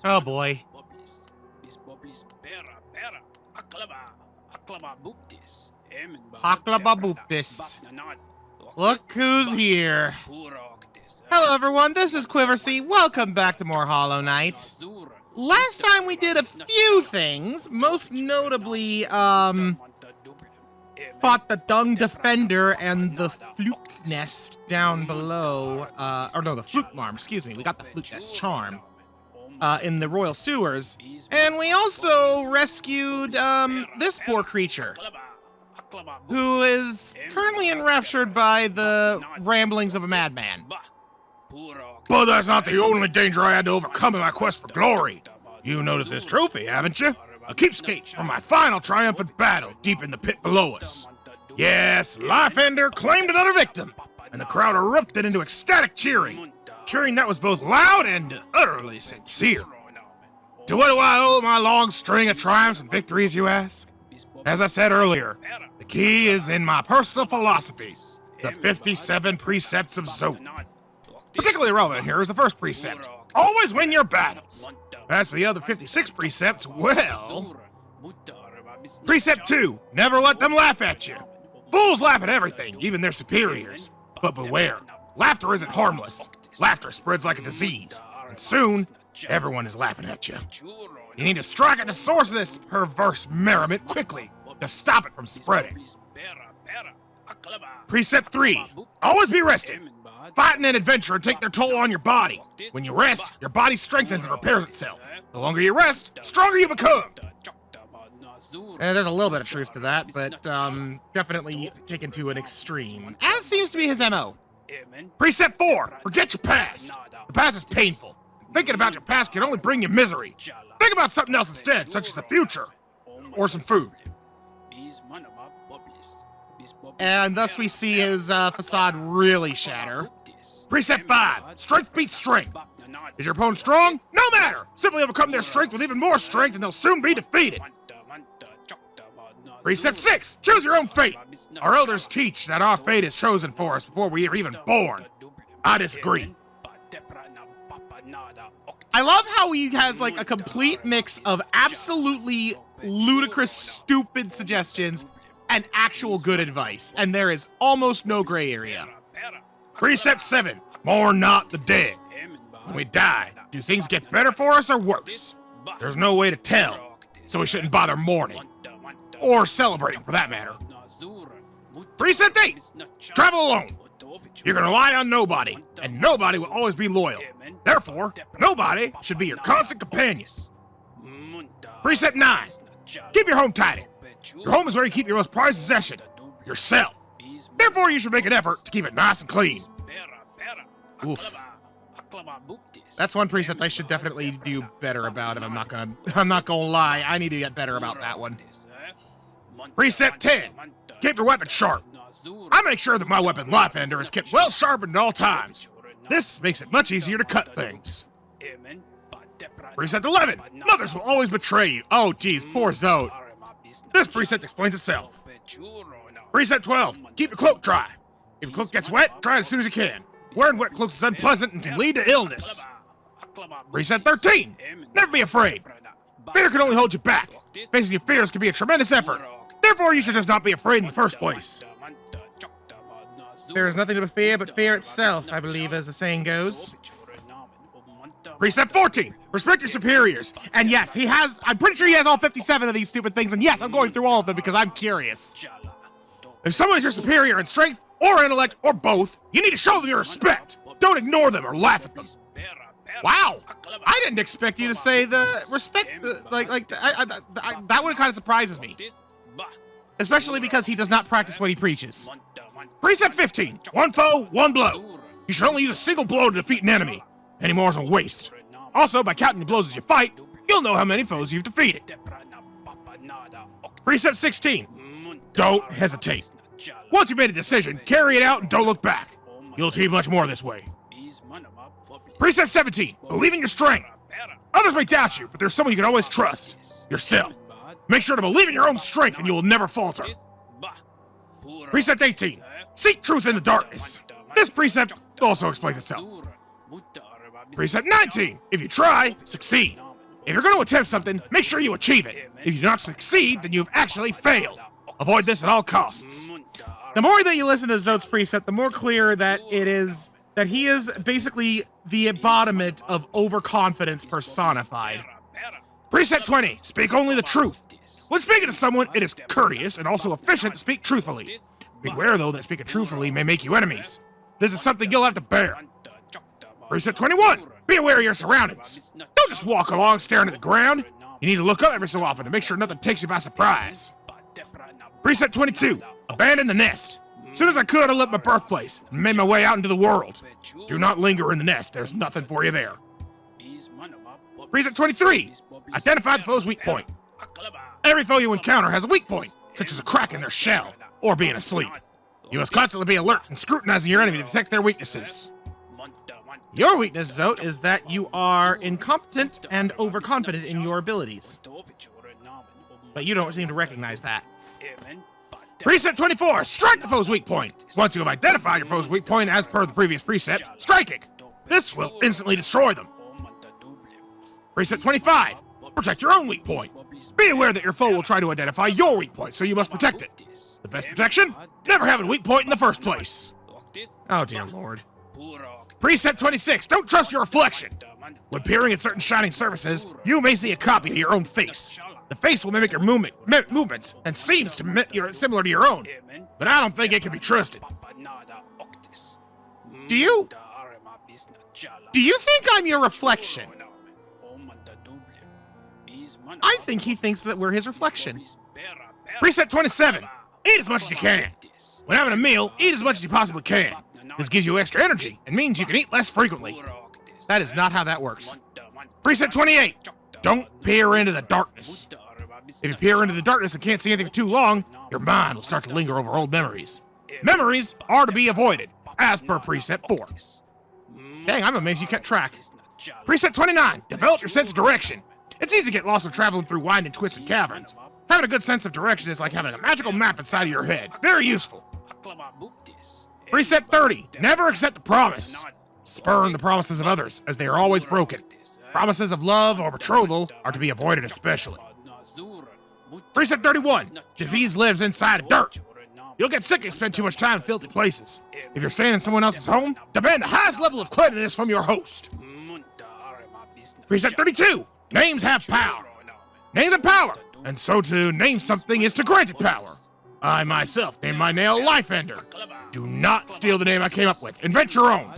Oh boy. Haklababuptis. Look who's here. Hello everyone, this is Quiversee. Welcome back to more Hollow Knight. Last time we did a few things, most notably, fought the Dung Defender and the Fluke Nest down below, the Fluke Marm, excuse me. We got the Fluke Nest Charm, in the Royal Sewers. And we also rescued, this poor creature, who is currently enraptured by the ramblings of a madman. But that's not the only danger I had to overcome in my quest for glory. You noticed this trophy, haven't you? A keepsake from my final triumphant battle deep in the pit below us. Yes, Lifeender claimed another victim, and the crowd erupted into ecstatic cheering. Cheering that was both loud and utterly sincere. To what do I owe my long string of triumphs and victories, you ask? As I said earlier, the key is in my personal philosophy, the 57 Precepts of Zote. Particularly relevant here is the first precept, always win your battles. As for the other 56 precepts, well... Precept 2, never let them laugh at you. Fools laugh at everything, even their superiors. But beware, laughter isn't harmless. Laughter spreads like a disease, and soon, everyone is laughing at you. You need to strike at the source of this perverse merriment quickly to stop it from spreading. Precept 3, always be rested. Fighting and adventure take their toll on your body. When you rest, your body strengthens and repairs itself. The longer you rest, the stronger you become. There's a little bit of truth to that, but definitely taken to an extreme, as seems to be his MO. Precept 4, forget your past. The past is painful. Thinking about your past can only bring you misery. Think about something else instead, such as the future. Or some food. And thus we see his facade really shatter. Precept 5, strength beats strength. Is your opponent strong? No matter! Simply overcome their strength with even more strength and they'll soon be defeated. Precept 6, choose your own fate. Our elders teach that our fate is chosen for us before we are even born. I disagree. I love how he has like a complete mix of absolutely ludicrous, stupid suggestions and actual good advice, and there is almost no gray area. Precept 7, mourn not the dead. When we die, do things get better for us or worse? There's no way to tell, so we shouldn't bother mourning. Or celebrating, for that matter. Precept 8, travel alone. You're gonna rely on nobody, and nobody will always be loyal. Therefore, nobody should be your constant companion. Precept 9, keep your home tidy. Your home is where you keep your most prized possession, yourself. Therefore, you should make an effort to keep it nice and clean. Oof. That's one precept I should definitely do better about, and I'm not gonna lie, I need to get better about that one. Precept 10, keep your weapon sharp. I make sure that my weapon, Lifeender, is kept well sharpened at all times. This makes it much easier to cut things. Precept 11, mothers will always betray you. Oh geez, poor Zote. This precept explains itself. Precept 12, keep your cloak dry. If your cloak gets wet, dry it as soon as you can. Wearing wet clothes is unpleasant and can lead to illness. Precept 13, never be afraid. Fear can only hold you back. Facing your fears can be a tremendous effort. Therefore, you should just not be afraid in the first place. There is nothing to fear but fear itself, I believe, as the saying goes. Precept 14, respect your superiors. And yes, I'm pretty sure he has all 57 of these stupid things, and yes, I'm going through all of them because I'm curious. If someone is your superior in strength, or intellect, or both, you need to show them your respect. Don't ignore them or laugh at them. Wow, I didn't expect you to say the respect, that one kind of surprises me. Especially because he does not practice what he preaches. Precept 15, one foe, one blow. You should only use a single blow to defeat an enemy. Any more is a waste. Also, by counting the blows as you fight, you'll know how many foes you've defeated. Precept 16, don't hesitate. Once you've made a decision, carry it out and don't look back. You'll achieve much more this way. Precept 17, believe in your strength. Others may doubt you, but there's someone you can always trust. Yourself. Make sure to believe in your own strength and you will never falter. Precept 18, seek truth in the darkness. This precept also explains itself. Precept 19. If you try, succeed. If you're going to attempt something, make sure you achieve it. If you do not succeed, then you've actually failed. Avoid this at all costs. The more that you listen to Zote's precept, the more clear that it is that he is basically the embodiment of overconfidence personified. Precept 20. Speak only the truth. When speaking to someone, it is courteous and also efficient to speak truthfully. Beware, though, that speaking truthfully may make you enemies. This is something you'll have to bear. Precept 21. Be aware of your surroundings. Don't just walk along staring at the ground. You need to look up every so often to make sure nothing takes you by surprise. Precept 22. Abandon the nest. As soon as I could, I left my birthplace and made my way out into the world. Do not linger in the nest. There's nothing for you there. Precept 23. Identify the foe's weak point. Every foe you encounter has a weak point, such as a crack in their shell or being asleep. You must constantly be alert and scrutinizing your enemy to detect their weaknesses. Your weakness, Zote, is that you are incompetent and overconfident in your abilities. But you don't seem to recognize that. Precept 24. Strike the foe's weak point. Once you have identified your foe's weak point as per the previous precept, strike it. This will instantly destroy them. Precept 25. Protect your own weak point. Be aware that your foe will try to identify your weak point, so you must protect it. The best protection? Never have a weak point in the first place. Oh, dear Lord. Precept 26. Don't trust your reflection. When peering at certain shining surfaces, you may see a copy of your own face. The face will mimic your movements and seems to similar to your own, but I don't think it can be trusted. Do you think I'm your reflection? I think he thinks that we're his reflection. Precept 27. Eat as much as you can. When having a meal, eat as much as you possibly can. This gives you extra energy and means you can eat less frequently. That is not how that works. Precept 28. Don't peer into the darkness. If you peer into the darkness and can't see anything for too long, your mind will start to linger over old memories. Memories are to be avoided, as per Precept 4. Dang, I'm amazed you kept track. Precept 29. Develop your sense of direction. It's easy to get lost when traveling through wide and twisted caverns. Having a good sense of direction is like having a magical map inside of your head. Very useful. Precept 30. Never accept a promise. Spurn the promises of others, as they are always broken. Promises of love or betrothal are to be avoided especially. Precept 31. Disease lives inside of dirt. You'll get sick if you spend too much time in filthy places. If you're staying in someone else's home, demand the highest level of cleanliness from your host. Precept 32. Names have power. Names have power, and so to name something is to grant it power. I myself named my nail Lifeender. Do not steal the name I came up with. Invent your own.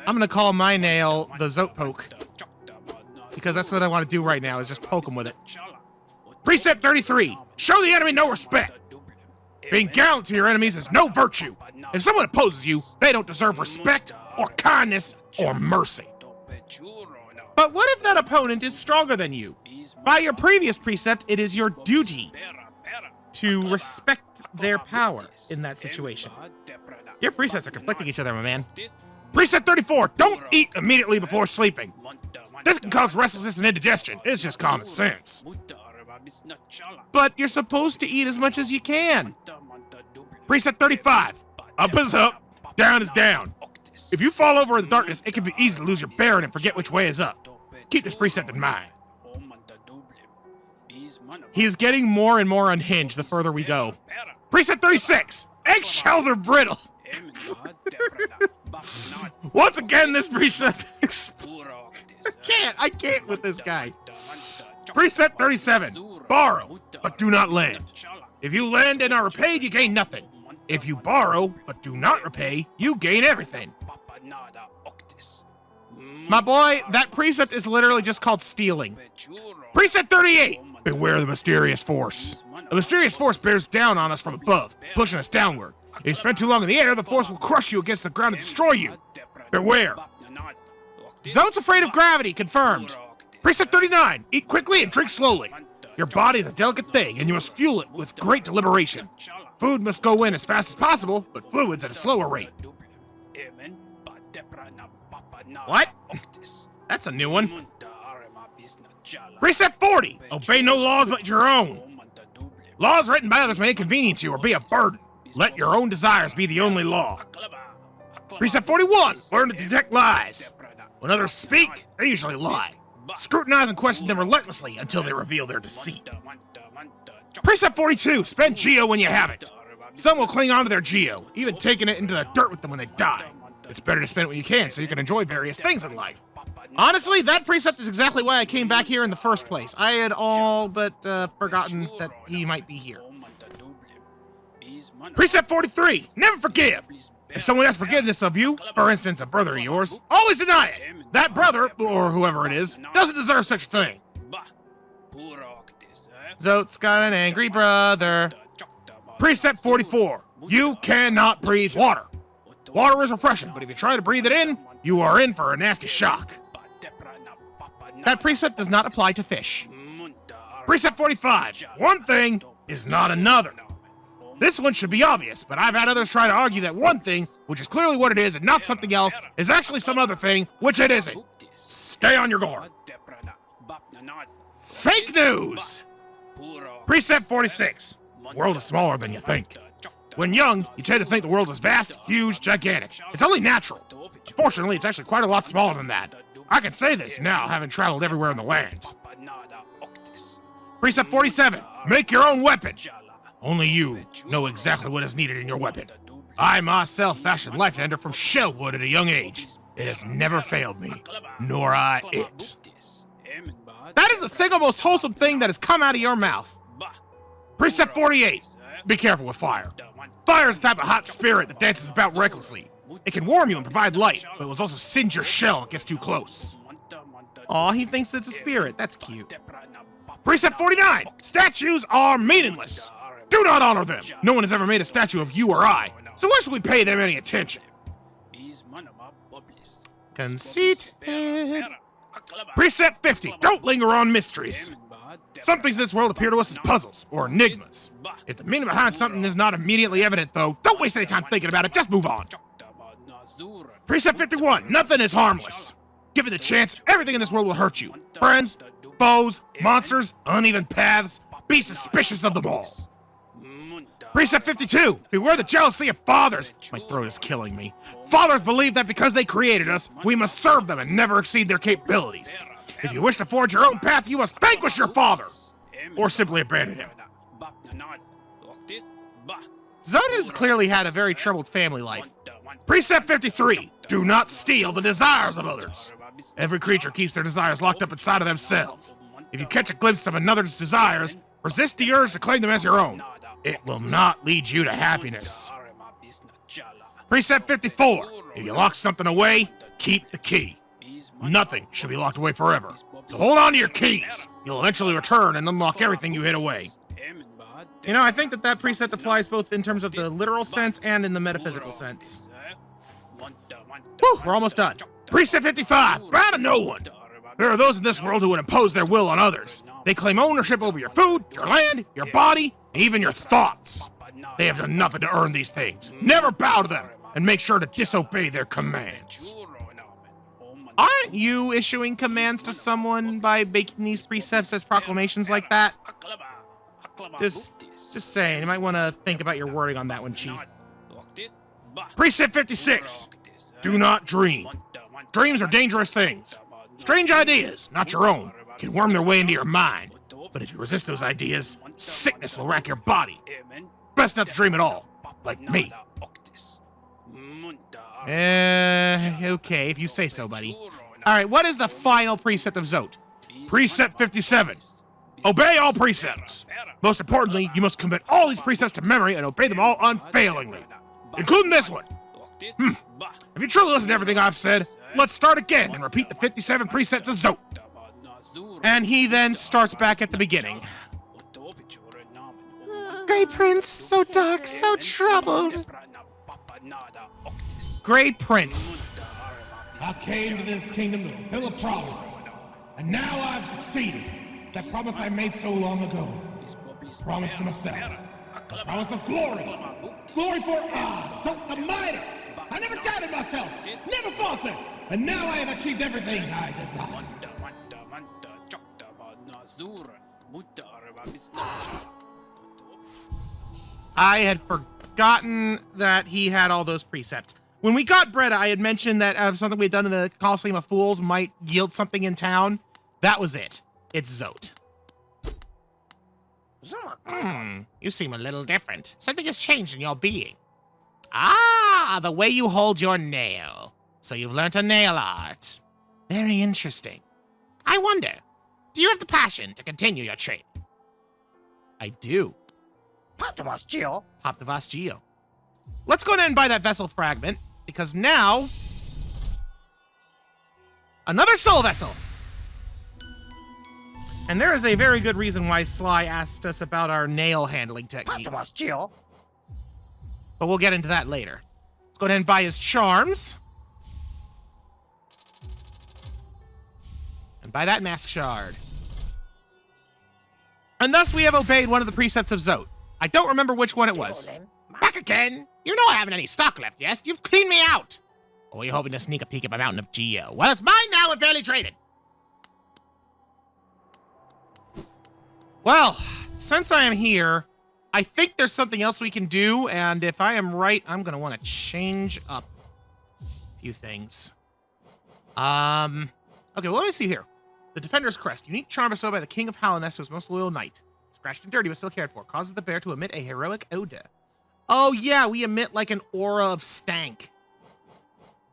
I'm gonna call my nail the Zote Poke, because that's what I want to do right now, is just poke him with it. Precept 33. Show the enemy no respect. Being gallant to your enemies is no virtue. If someone opposes you, they don't deserve respect or kindness or mercy. But what if that opponent is stronger than you? By your previous precept, it is your duty to respect their power in that situation. Your precepts are conflicting each other, my man. Precept 34. Don't eat immediately before sleeping. This can cause restlessness and indigestion. It's just common sense. But you're supposed to eat as much as you can. Precept 35. Up is up, down is down. If you fall over in the darkness, it can be easy to lose your bearing and forget which way is up. Keep this precept in mind. He is getting more and more unhinged the further we go. Precept 36. Eggshells are brittle. Once again, this precept I can't with this guy. Precept 37. Borrow, but do not lend. If you lend and are repaid, you gain nothing. If you borrow, but do not repay, you gain everything. My boy, that precept is literally just called stealing. Precept 38. Beware the mysterious force. A mysterious force bears down on us from above, pushing us downward. If you spend too long in the air, the force will crush you against the ground and destroy you. Beware. Zote's afraid of gravity, confirmed. Precept 39. Eat quickly and drink slowly. Your body is a delicate thing, and you must fuel it with great deliberation. Food must go in as fast as possible, but fluids at a slower rate. What? That's a new one. Precept 40. Obey no laws but your own. Laws written by others may inconvenience you or be a burden. Let your own desires be the only law. Precept 41, learn to detect lies. When others speak, they usually lie. Scrutinize and question them relentlessly until they reveal their deceit. Precept 42, spend geo when you have it. Some will cling on to their geo, even taking it into the dirt with them when they die. It's better to spend it when you can so you can enjoy various things in life. Honestly, that precept is exactly why I came back here in the first place. I had all but forgotten that he might be here. Precept 43, never forgive. If someone asks forgiveness of you, for instance, a brother of yours, always deny it. That brother, or whoever it is, doesn't deserve such a thing. Zote's got an angry brother. Precept 44, you cannot breathe water. Water is refreshing, but if you try to breathe it in, you are in for a nasty shock. That precept does not apply to fish. Precept 45, one thing is not another. This one should be obvious, but I've had others try to argue that one thing, which is clearly what it is and not something else, is actually some other thing, which it isn't. Stay on your guard. Fake news! Precept 46, the world is smaller than you think. When young, you tend to think the world is vast, huge, gigantic. It's only natural. Fortunately, it's actually quite a lot smaller than that. I can say this now, having traveled everywhere in the land. Precept 47, make your own weapon. Only you know exactly what is needed in your weapon. I myself fashioned Life Ender from shell wood at a young age. It has never failed me, nor I it. That is the single most wholesome thing that has come out of your mouth. Precept 48, be careful with fire. Fire is a type of hot spirit that dances about recklessly. It can warm you and provide light, but it will also singe your shell if it gets too close. Aw, he thinks it's a spirit. That's cute. Precept 49, statues are meaningless. Do not honor them. No one has ever made a statue of you or I, so why should we pay them any attention? Conceited. Precept 50, don't linger on mysteries. Some things in this world appear to us as puzzles, or enigmas. If the meaning behind something is not immediately evident, though, don't waste any time thinking about it, just move on. Precept 51, nothing is harmless. Given the chance, everything in this world will hurt you. Friends, foes, monsters, uneven paths, be suspicious of them all. Precept 52, beware the jealousy of fathers. My throat is killing me. Fathers believe that because they created us, we must serve them and never exceed their capabilities. If you wish to forge your own path, you must vanquish your father, or simply abandon him. Zote has clearly had a very troubled family life. Precept 53, do not steal the desires of others. Every creature keeps their desires locked up inside of themselves. If you catch a glimpse of another's desires, resist the urge to claim them as your own. It will not lead you to happiness. Precept 54, if you lock something away, keep the key. Nothing should be locked away forever, so hold on to your keys. You'll eventually return and unlock everything you hid away. You know, I think that precept applies both in terms of the literal sense and in the metaphysical sense. Whew, we're almost done. Precept 55, bow to no one. There are those in this world who would impose their will on others. They claim ownership over your food, your land, your body, and even your thoughts. They have done nothing to earn these things. Never bow to them, and make sure to disobey their commands. Aren't you issuing commands to someone by making these precepts as proclamations like that? Just saying, you might want to think about your wording on that one, Chief. Precept 56, do not dream. Dreams are dangerous things. Strange ideas, not your own, can worm their way into your mind. But if you resist those ideas, sickness will rack your body. Best not to dream at all, like me. Okay, if you say so, buddy. Alright, what is the final precept of Zote? Precept 57, obey all precepts. Most importantly, you must commit all these precepts to memory and obey them all unfailingly, including this one. If you truly listen to everything I've said, let's start again and repeat the 57 precepts of Zote. And he then starts back at the beginning. Grey Prince, so dark, so troubled. Grey Prince. I came to this kingdom to fulfill a promise, and now I've succeeded. That promise I made so long ago. Promise to myself. A promise of glory. Glory for Zote the Mighty. I never doubted myself, never faltered, and now I have achieved everything I desire. I had forgotten that he had all those precepts. When we got Bretta, I had mentioned that something we had done in the Coliseum of Fools might yield something in town. That was it. It's Zote. You seem a little different. Something has changed in your being. Ah, the way you hold your nail. So you've learnt a nail art. Very interesting. I wonder, do you have the passion to continue your training? I do. Pop the Geo. Let's go ahead and buy that vessel fragment, because now... another soul vessel! And there is a very good reason why Sly asked us about our nail handling technique. But we'll get into that later. Let's go ahead and buy his charms. And buy that mask shard. And thus we have obeyed one of the precepts of Zote. I don't remember which one it was. Back again? You know I haven't any stock left, yes? You've cleaned me out. Or were you hoping to sneak a peek at my mountain of Geo? Well, it's mine now and fairly traded. Well, since I am here, I think there's something else we can do, and if I am right, I'm going to want to change up a few things. Okay, well, let me see here. The Defender's Crest. Unique charm bestowed by the King of Hallownest to his most loyal knight. Scratched and dirty, but still cared for. Causes the bear to emit a heroic odor. Oh, yeah, we emit like an aura of stank.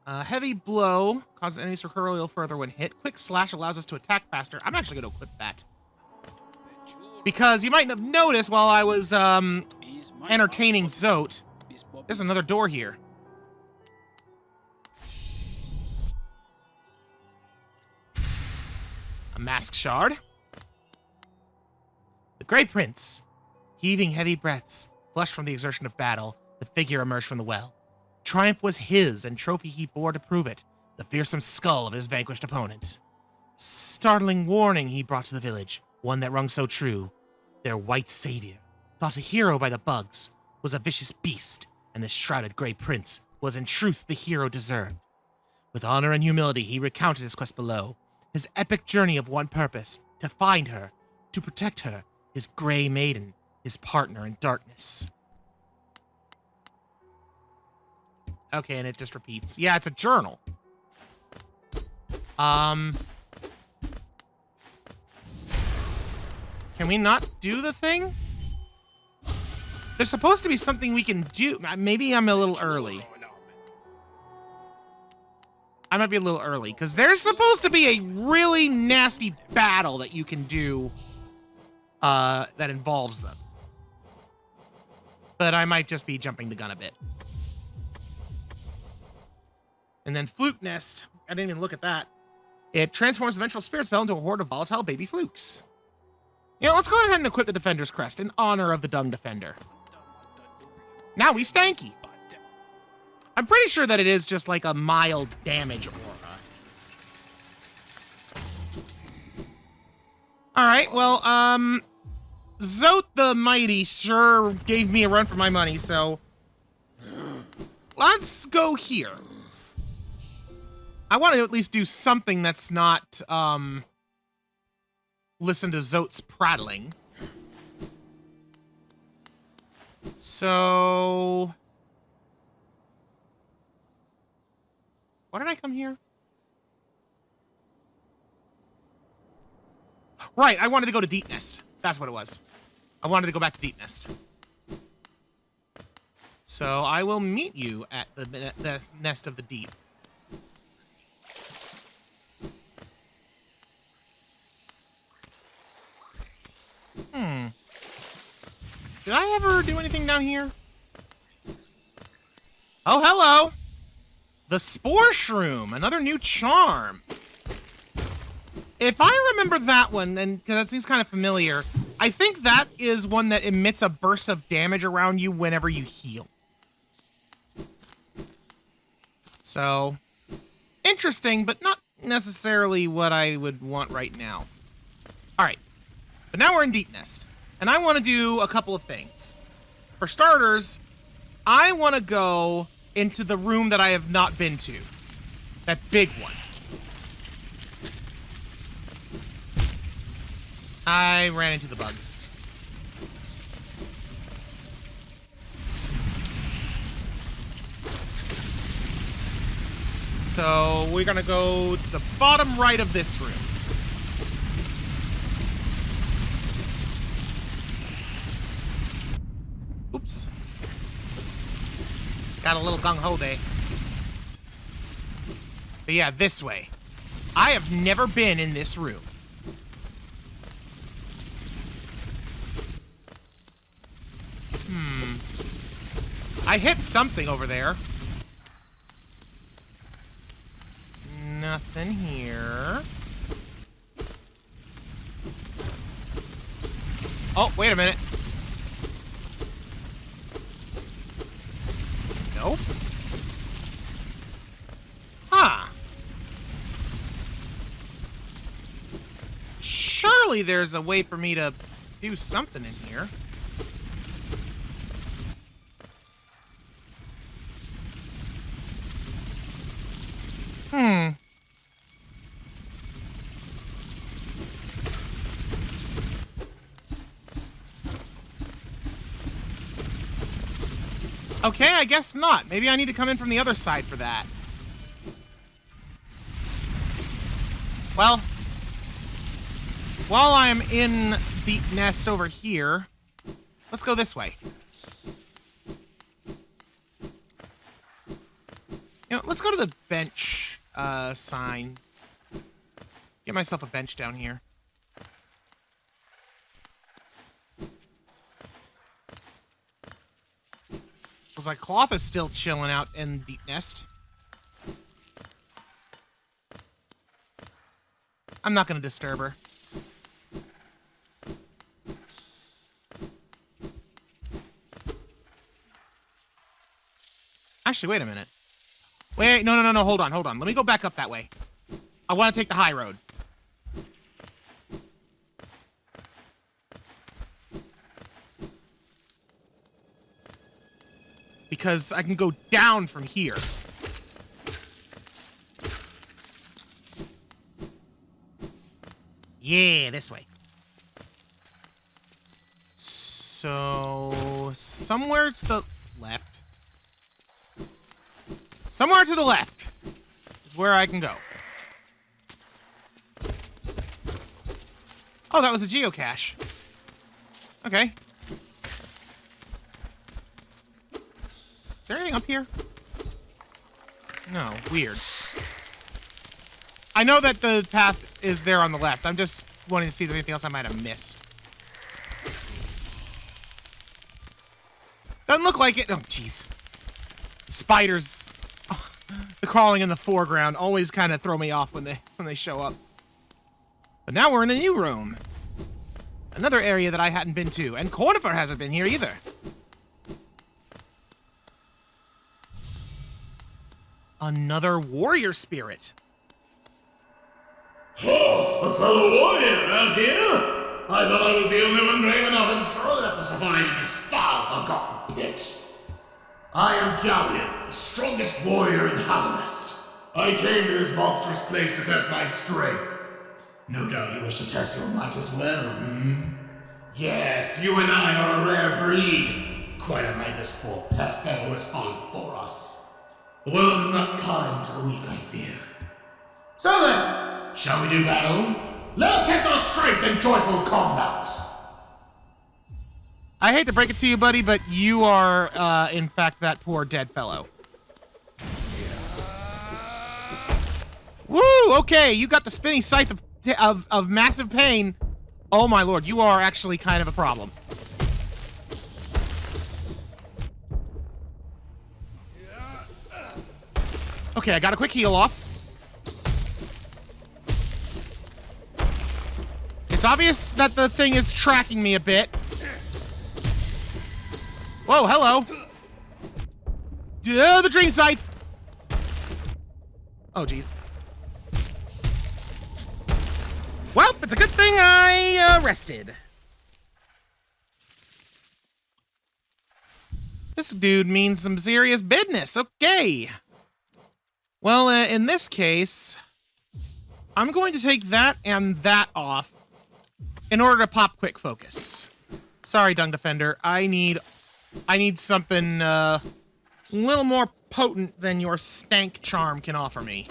Heavy blow. Causes enemies to recoil a little further when hit. Quick slash allows us to attack faster. I'm actually going to equip that. Because you might have noticed while I was entertaining Zote, there's another door here. A mask shard. The Grey Prince. Heaving heavy breaths, flushed from the exertion of battle, the figure emerged from the well. Triumph was his, and trophy he bore to prove it, the fearsome skull of his vanquished opponent. Startling warning he brought to the village, one that rung so true. Their white savior, thought a hero by the bugs, was a vicious beast, and the shrouded Grey Prince was in truth the hero deserved. With honor and humility he recounted his quest below, his epic journey of one purpose, to find her, to protect her, his Grey Maiden, his partner in darkness. Okay, and it just repeats. Yeah, it's a journal. Can we not do the thing? There's supposed to be something we can do. Maybe I'm a little early. I might be a little early, because there's supposed to be a really nasty battle that you can do that involves them. But I might just be jumping the gun a bit. And then Fluke Nest. I didn't even look at that. It transforms the vengeful spirit spell into a horde of volatile baby flukes. You know, let's go ahead and equip the Defender's Crest in honor of the Dung Defender. Now we stanky. I'm pretty sure that it is just like a mild damage aura. Alright, well, Zote the Mighty sure gave me a run for my money, so... let's go here. I want to at least do something that's not, listen to Zote's prattling. So... why did I come here? Right, I wanted to go to Deep Nest. That's what it was. I wanted to go back to Deep Nest. So I will meet you at the Nest of the Deep. Did I ever do anything down here? Oh, hello! The Spore Shroom, another new charm. If I remember that one, and because that seems kind of familiar, I think that is one that emits a burst of damage around you whenever you heal. So, interesting, but not necessarily what I would want right now. Alright, but now we're in Deep Nest, and I want to do a couple of things. For starters, I want to go into the room that I have not been to. That big one. I ran into the bugs. So we're gonna go to the bottom right of this room. Oops. Got a little gung-ho there. But yeah, this way. I have never been in this room. I hit something over there. Nothing here. Oh, wait a minute. Nope. Huh. Surely there's a way for me to do something in here. Okay, I guess not. Maybe I need to come in from the other side for that. Well, while I am in the nest over here, let's go this way. You know, let's go to the bench sign. Get myself a bench down here. Looks like Cloth is still chilling out in the nest. I'm not going to disturb her. Actually, wait a minute. Wait, no, hold on. Let me go back up that way. I want to take the high road. Because I can go down from here. Yeah, this way. So, somewhere to the left. Somewhere to the left is where I can go. Oh, that was a geocache. Okay. Is there anything up here? No, weird. I know that the path is there on the left. I'm just wanting to see if there's anything else I might have missed. Doesn't look like it. Oh, jeez. Spiders, the crawling in the foreground, always kind of throw me off when they show up. But now we're in a new room. Another area that I hadn't been to, and Cornifer hasn't been here either. Another warrior spirit. Oh, a fellow warrior out here? I thought I was the only one brave enough and strong enough to survive in this foul, forgotten pit. I am Gallion, the strongest warrior in Hallamest. I came to this monstrous place to test my strength. No doubt you wish to test your might as well, Yes, you and I are a rare breed. Quite a mindless poor pet who has fallen for us. The world is not kind to the weak, I fear. So then, shall we do battle? Let us test our strength in joyful combat. I hate to break it to you, buddy, but you are, in fact, that poor dead fellow. Woo! Okay, you got the spinning scythe of massive pain. Oh my lord, you are actually kind of a problem. Okay, I got a quick heal off. It's obvious that the thing is tracking me a bit. Whoa, hello. The dream scythe. Oh, jeez. Well, it's a good thing I rested. This dude means some serious business. Okay. Well, in this case, I'm going to take that and that off in order to pop quick focus. Sorry, Dung Defender. I need something a little more potent than your stank charm can offer me.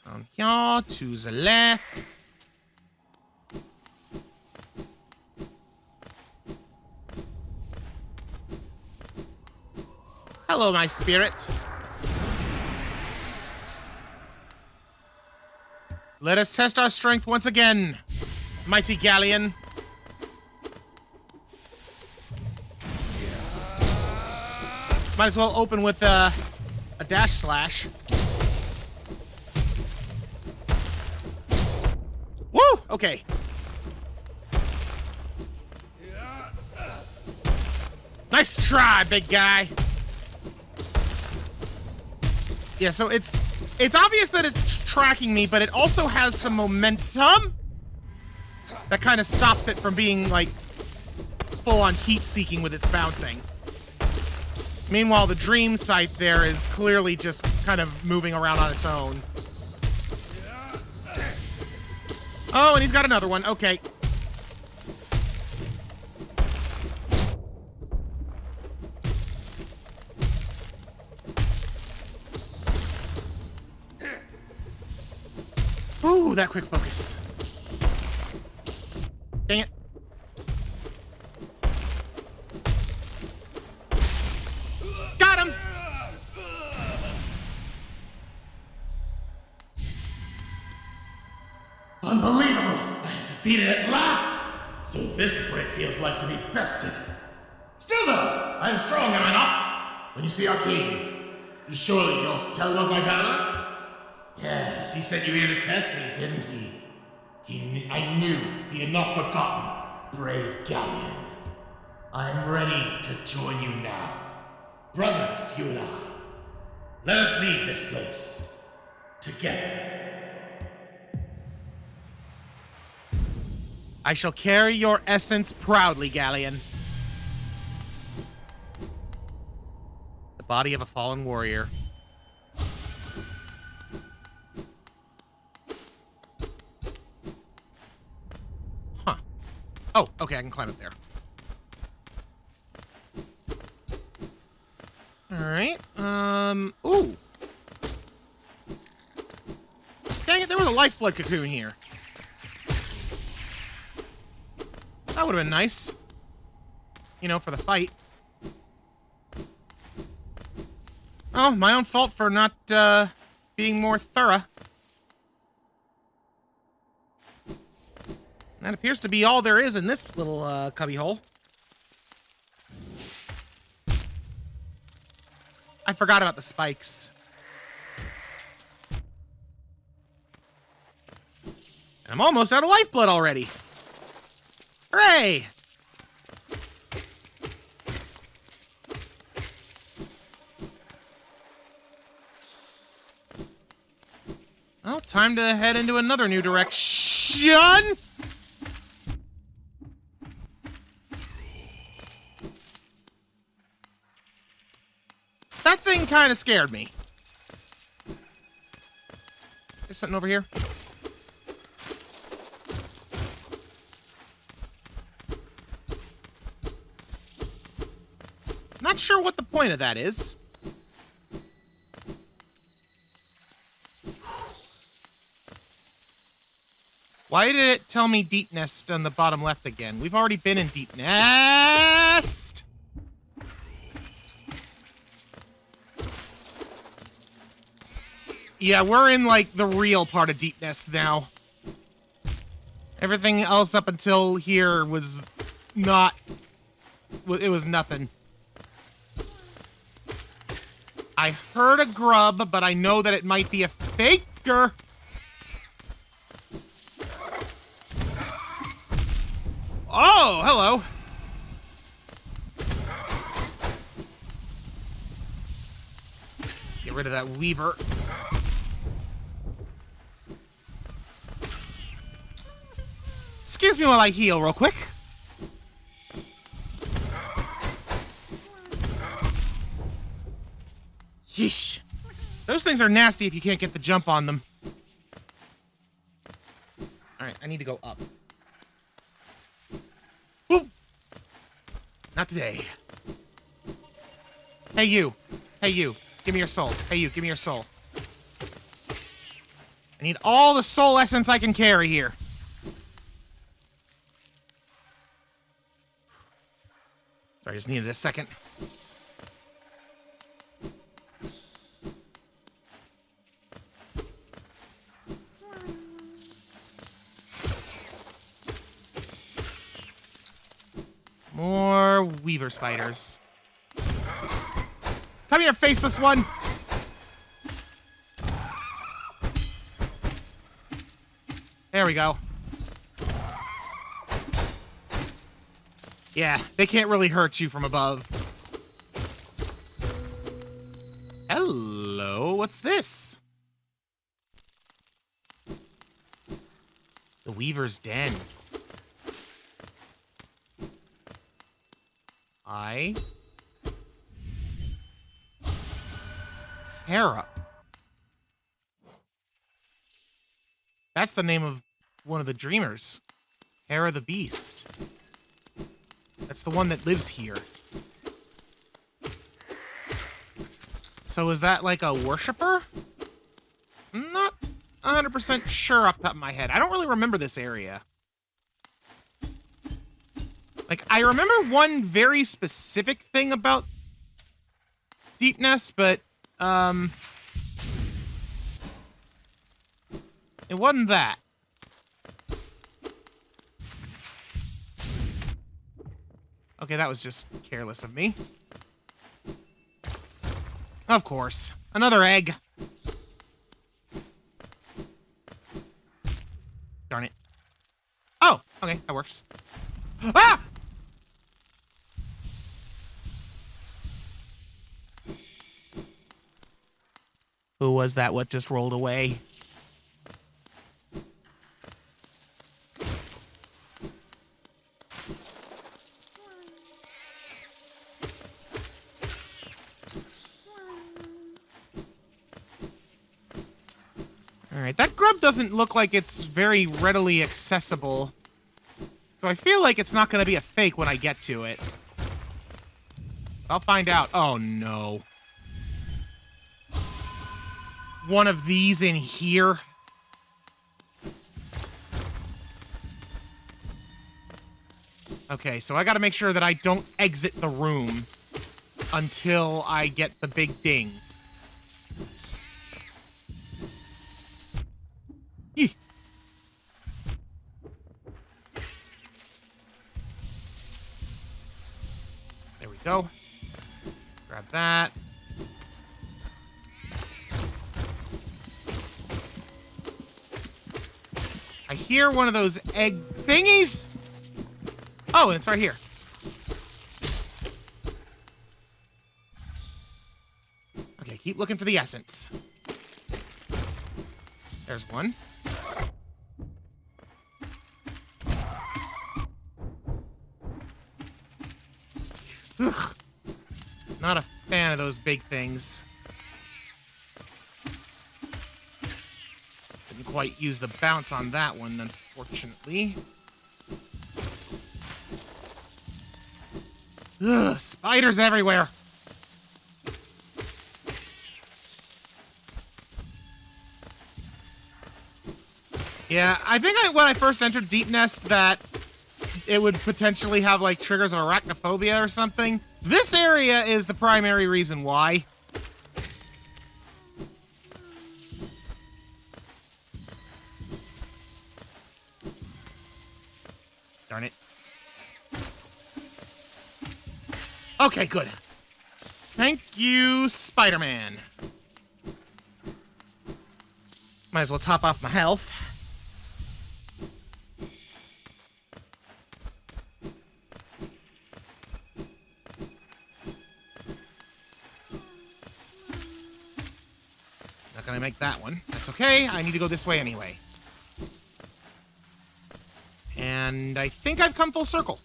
Down here to the left. Hello, my spirit. Let us test our strength once again, mighty galleon. Might as well open with a dash slash. Woo! Okay. Nice try, big guy. Yeah, so it's obvious that it's tracking me, but it also has some momentum that kind of stops it from being, like, full-on heat-seeking with its bouncing. Meanwhile, the dream site there is clearly just kind of moving around on its own. Oh, and he's got another one. Okay. Ooh, that quick focus. Dang it. Got him! Unbelievable! I am defeated at last! So this is what it feels like to be bested. Still though, I am strong, am I not? When you see our king, surely you'll tell him of my valor? Yes, he sent you here to test me, didn't he? I knew he had not forgotten, brave Galleon. I am ready to join you now. Brothers, you and I. Let us leave this place. Together. I shall carry your essence proudly, Galleon. The body of a fallen warrior. Huh. Oh, okay, I can climb up there. Alright, ooh. Dang it, there was a lifeblood cocoon here. That would have been nice. You know, for the fight. Oh, my own fault for not, being more thorough. That appears to be all there is in this little, cubbyhole. I forgot about the spikes. And I'm almost out of lifeblood already. Hooray! Well, time to head into another new direction. That thing kind of scared me. There's something over here. Not sure what the point of that is. Why did it tell me Deep Nest on the bottom left again? We've already been in Deep Nest! Yeah, we're in, like, the real part of Deep Nest now. Everything else up until here was not... It was nothing. I heard a grub, but I know that it might be a faker. Oh, hello. Get rid of that weaver. Excuse me while I heal real quick. Yeesh. Those things are nasty if you can't get the jump on them. Alright, I need to go up. Whoop! Not today. Hey, you. Hey, you. Give me your soul. Hey, you. Give me your soul. I need all the soul essence I can carry here. Sorry, I just needed a second. More weaver spiders. Come here, faceless one! There we go. Yeah, they can't really hurt you from above. Hello, what's this? The Weaver's Den. Hera. That's the name of one of the dreamers. Hera the Beast. That's the one that lives here. So is that like a worshiper? I'm not 100% sure off the top of my head. I don't really remember this area. Like, I remember one very specific thing about Deep Nest, but, it wasn't that. Okay, that was just careless of me. Of course. Another egg. Darn it. Oh, okay, that works. Ah! Who was that? What just rolled away? Alright, that grub doesn't look like it's very readily accessible. So I feel like it's not going to be a fake when I get to it. I'll find out. Oh, no. One of these in here. Okay, so I gotta make sure that I don't exit the room until I get the big ding. Eeh. There we go. Grab that. I hear one of those egg thingies. Oh, it's right here. Okay, keep looking for the essence. There's one. Ugh. Not a fan of those big things. Didn't quite use the bounce on that one, unfortunately. Ugh, spiders everywhere. Yeah, I think when I first entered Deep Nest that it would potentially have like triggers of arachnophobia or something. This area is the primary reason why. Darn it. Okay, good. Thank you, Spider-Man. Might as well top off my health. Not gonna make that one. That's okay. I need to go this way anyway. And I think I've come full circle.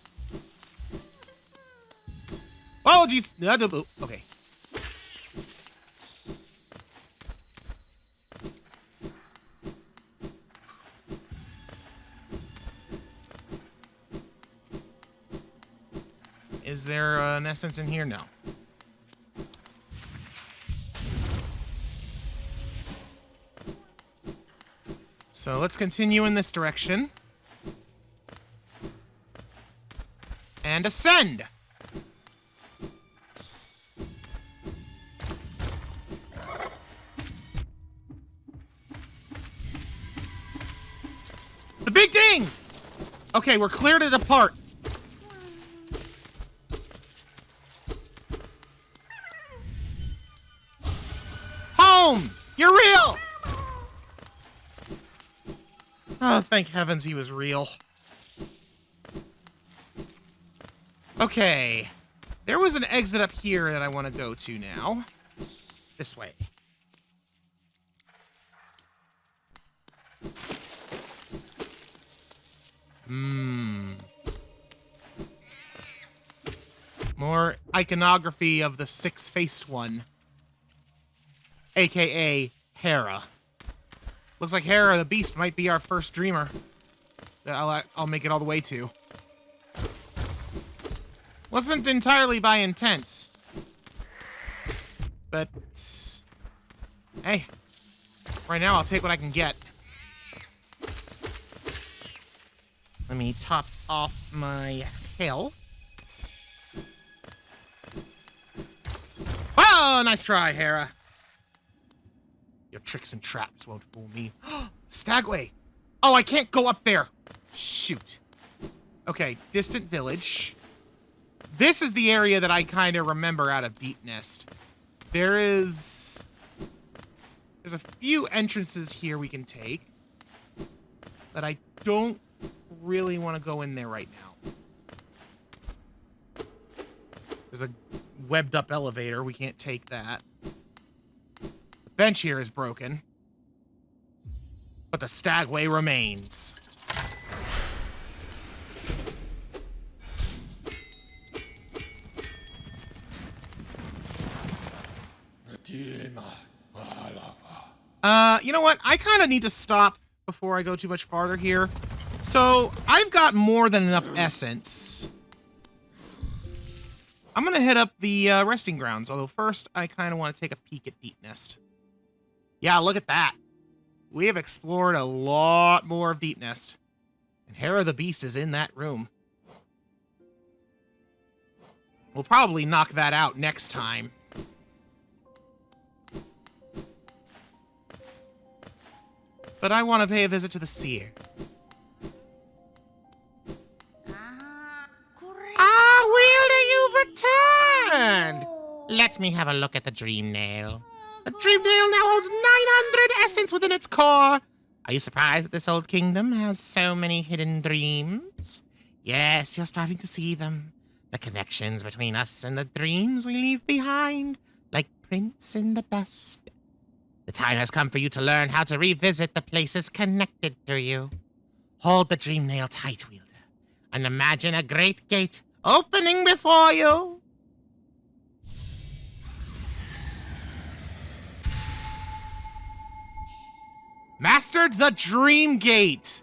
Oh, jeez. Okay. Is there an essence in here? No. So let's continue in this direction. And ascend! The big ding! Okay, we're cleared it apart. Home! You're real! Oh, thank heavens he was real. Okay. There was an exit up here that I want to go to now. This way. More iconography of the six-faced one. AKA Hera. Looks like Hera the Beast might be our first dreamer that I'll make it all the way to. Wasn't entirely by intent. But hey, right now I'll take what I can get. Let me top off my health. Oh, nice try, Hera. Your tricks and traps won't fool me. Stagway! Oh, I can't go up there! Shoot. Okay, distant village. This is the area that I kind of remember out of Beat Nest. There's a few entrances here we can take. But I don't really want to go in there right now. There's a webbed up elevator. We can't take that. The bench here is broken. But the Stagway remains. You know what? I kind of need to stop before I go too much farther here. So, I've got more than enough essence. I'm gonna hit up the resting grounds, although first I kind of want to take a peek at Deep Nest. Yeah, look at that. We have explored a lot more of Deep Nest. And Hera the Beast is in that room. We'll probably knock that out next time. But I want to pay a visit to the seer. Wielder, you've returned! Let me have a look at the Dream Nail. The Dream Nail now holds 900 essence within its core. Are you surprised that this old kingdom has so many hidden dreams? Yes, you're starting to see them. The connections between us and the dreams we leave behind, like prints in the dust. The time has come for you to learn how to revisit the places connected to you. Hold the Dream Nail tight, Wielder, and imagine a great gate opening before you. Mastered the Dream Gate.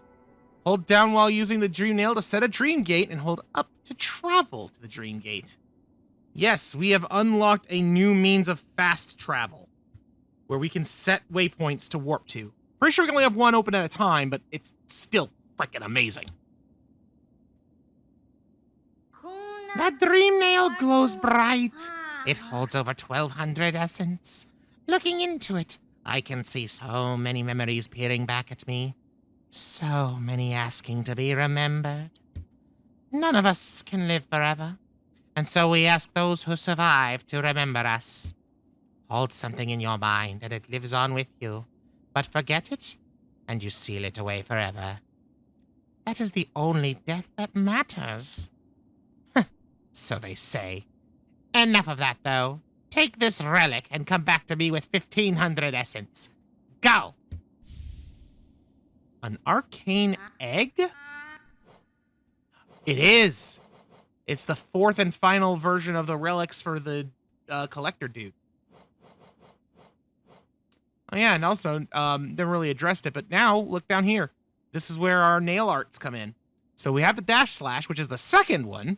Hold down while using the Dream Nail to set a Dream Gate, and hold up to travel to the Dream Gate. Yes, we have unlocked a new means of fast travel, where we can set waypoints to warp to. Pretty sure we can only have one open at a time, but it's still freaking amazing. The Dream Nail glows bright. It holds over 1,200 essence. Looking into it, I can see so many memories peering back at me. So many asking to be remembered. None of us can live forever, and so we ask those who survive to remember us. Hold something in your mind and it lives on with you, but forget it and you seal it away forever. That is the only death that matters. So they say. Enough of that, though. Take this relic and come back to me with 1,500 essence. Go! An arcane egg? It is! It's the fourth and final version of the relics for the collector dude. Oh yeah, and also, never really addressed it, but now, look down here. This is where our nail arts come in. So we have the dash slash, which is the second one.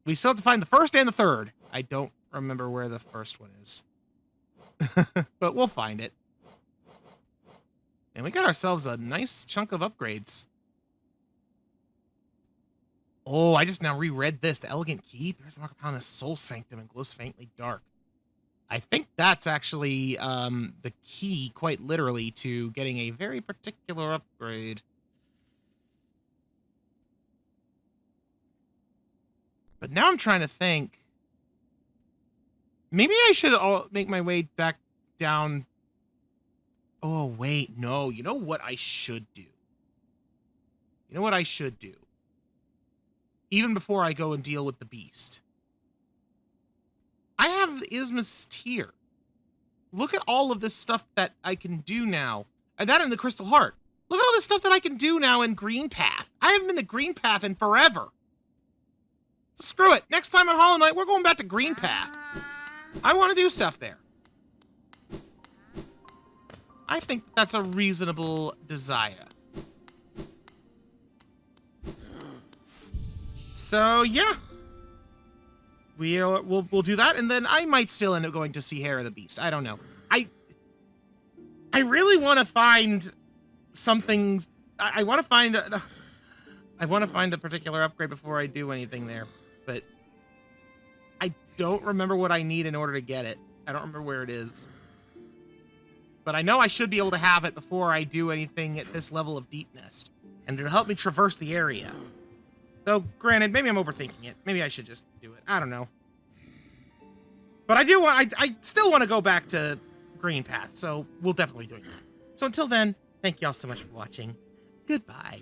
We still have to find the first and the third. I don't remember where the first one is. But we'll find it. And we got ourselves a nice chunk of upgrades. Oh, I just now reread this. The Elegant Key. There's a mark upon a soul sanctum and glows faintly dark. I think that's actually the key, quite literally, to getting a very particular upgrade. But now I'm trying to think. Maybe I should make my way back down. Oh, wait, no. You know what I should do? You know what I should do? Even before I go and deal with the beast. I have Isma's Tear. Look at all of this stuff that I can do now. And that in the Crystal Heart. Look at all this stuff that I can do now in Green Path. I haven't been to Green Path in forever. So screw it. Next time on Hollow Knight, we're going back to Green Path. I want to do stuff there. I think that's a reasonable desire. So, yeah. We'll do that, and then I might still end up going to see Hair of the Beast. I don't know. I really want to find something. I want to find a particular upgrade before I do anything there, but I don't remember what I need in order to get it. I don't remember where it is. But I know I should be able to have it before I do anything at this level of Deep Nest, and it'll help me traverse the area. Though, granted, maybe I'm overthinking it. Maybe I should just do it. I don't know. But I still want to go back to Green Path, so we'll definitely do that. So until then, thank y'all so much for watching. Goodbye.